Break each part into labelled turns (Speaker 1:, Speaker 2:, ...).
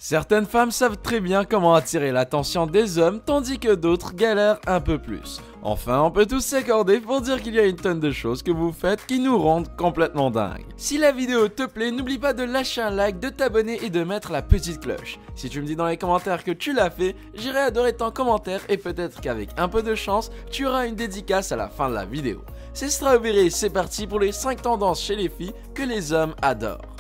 Speaker 1: Certaines femmes savent très bien comment attirer l'attention des hommes, tandis que d'autres galèrent un peu plus. Enfin, on peut tous s'accorder pour dire qu'il y a une tonne de choses que vous faites qui nous rendent complètement dingues. Si la vidéo te plaît, n'oublie pas de lâcher un like, de t'abonner et de mettre la petite cloche. Si tu me dis dans les commentaires que tu l'as fait, j'irai adorer ton commentaire et peut-être qu'avec un peu de chance, tu auras une dédicace à la fin de la vidéo. C'est Strawberry, c'est parti pour les 5 tendances chez les filles que les hommes adorent.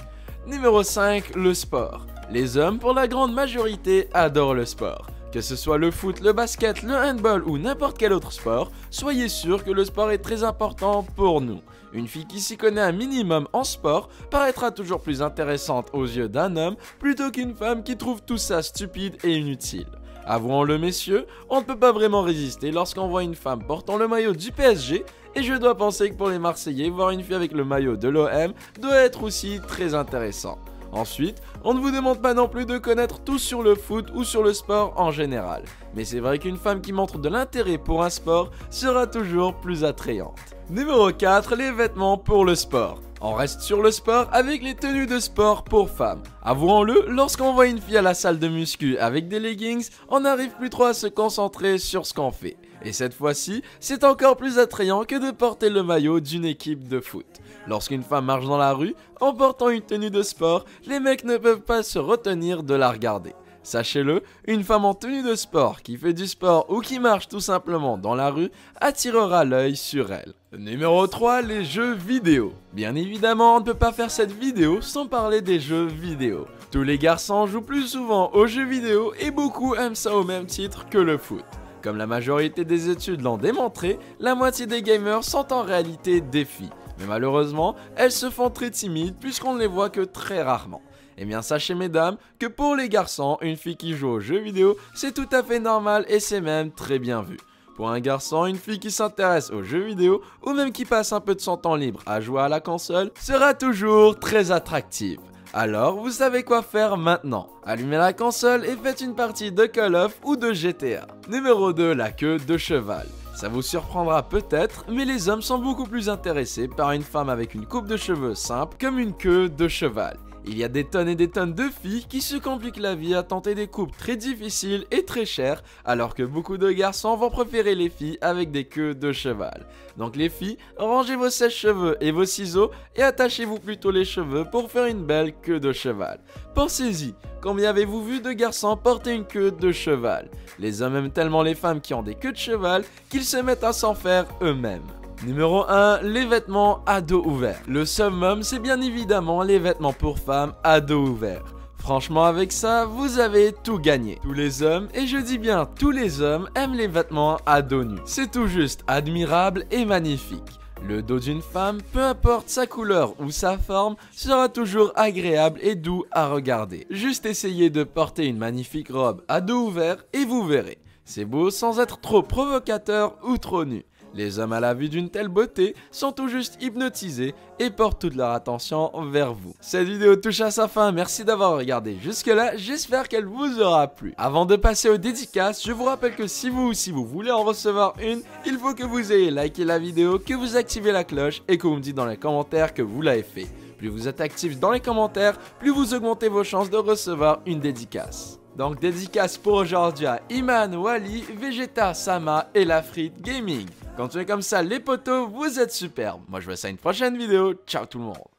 Speaker 1: Numéro 5, le sport. Les hommes, pour la grande majorité, adorent le sport. Que ce soit le foot, le basket, le handball ou n'importe quel autre sport, soyez sûr que le sport est très important pour nous. Une fille qui s'y connaît un minimum en sport paraîtra toujours plus intéressante aux yeux d'un homme plutôt qu'une femme qui trouve tout ça stupide et inutile. Avouons-le messieurs, on ne peut pas vraiment résister lorsqu'on voit une femme portant le maillot du PSG et je dois penser que pour les Marseillais, voir une fille avec le maillot de l'OM doit être aussi très intéressant. Ensuite, on ne vous demande pas non plus de connaître tout sur le foot ou sur le sport en général. Mais c'est vrai qu'une femme qui montre de l'intérêt pour un sport sera toujours plus attrayante. Numéro 4, les vêtements pour le sport. On reste sur le sport avec les tenues de sport pour femmes. Avouons-le, lorsqu'on voit une fille à la salle de muscu avec des leggings, on n'arrive plus trop à se concentrer sur ce qu'on fait. Et cette fois-ci, c'est encore plus attrayant que de porter le maillot d'une équipe de foot. Lorsqu'une femme marche dans la rue, en portant une tenue de sport, les mecs ne peuvent pas se retenir de la regarder. Sachez-le, une femme en tenue de sport qui fait du sport ou qui marche tout simplement dans la rue attirera l'œil sur elle. Numéro 3, les jeux vidéo. Bien évidemment, on ne peut pas faire cette vidéo sans parler des jeux vidéo. Tous les garçons jouent plus souvent aux jeux vidéo et beaucoup aiment ça au même titre que le foot. Comme la majorité des études l'ont démontré, la moitié des gamers sont en réalité des filles. Mais malheureusement, elles se font très timides puisqu'on ne les voit que très rarement. Eh bien sachez mesdames que pour les garçons, une fille qui joue aux jeux vidéo, c'est tout à fait normal et c'est même très bien vu. Pour un garçon, une fille qui s'intéresse aux jeux vidéo ou même qui passe un peu de son temps libre à jouer à la console sera toujours très attractive. Alors, vous savez quoi faire maintenant. Allumez la console et faites une partie de Call of ou de GTA. Numéro 2, la queue de cheval. Ça vous surprendra peut-être, mais les hommes sont beaucoup plus intéressés par une femme avec une coupe de cheveux simple comme une queue de cheval. Il y a des tonnes et des tonnes de filles qui se compliquent la vie à tenter des coupes très difficiles et très chères, alors que beaucoup de garçons vont préférer les filles avec des queues de cheval. Donc les filles, rangez vos sèche-cheveux et vos ciseaux et attachez-vous plutôt les cheveux pour faire une belle queue de cheval. Pensez-y, combien avez-vous vu de garçons porter une queue de cheval? Les hommes aiment tellement les femmes qui ont des queues de cheval qu'ils se mettent à s'en faire eux-mêmes. Numéro 1, les vêtements à dos ouvert. Le summum, c'est bien évidemment les vêtements pour femmes à dos ouvert. Franchement, avec ça, vous avez tout gagné. Tous les hommes, et je dis bien tous les hommes, aiment les vêtements à dos nu. C'est tout juste admirable et magnifique. Le dos d'une femme, peu importe sa couleur ou sa forme, sera toujours agréable et doux à regarder. Juste essayez de porter une magnifique robe à dos ouvert et vous verrez. C'est beau sans être trop provocateur ou trop nu. Les hommes à la vue d'une telle beauté sont tout juste hypnotisés et portent toute leur attention vers vous. Cette vidéo touche à sa fin, merci d'avoir regardé jusque là, j'espère qu'elle vous aura plu. Avant de passer aux dédicaces, je vous rappelle que si vous voulez en recevoir une, il faut que vous ayez liké la vidéo, que vous activez la cloche et que vous me dites dans les commentaires que vous l'avez fait. Plus vous êtes actifs dans les commentaires, plus vous augmentez vos chances de recevoir une dédicace. Donc dédicace pour aujourd'hui à Iman, Wally, Vegeta, Sama et la Frite Gaming. Continuez comme ça les potos, vous êtes superbes. Moi je vous dis à une prochaine vidéo, ciao tout le monde.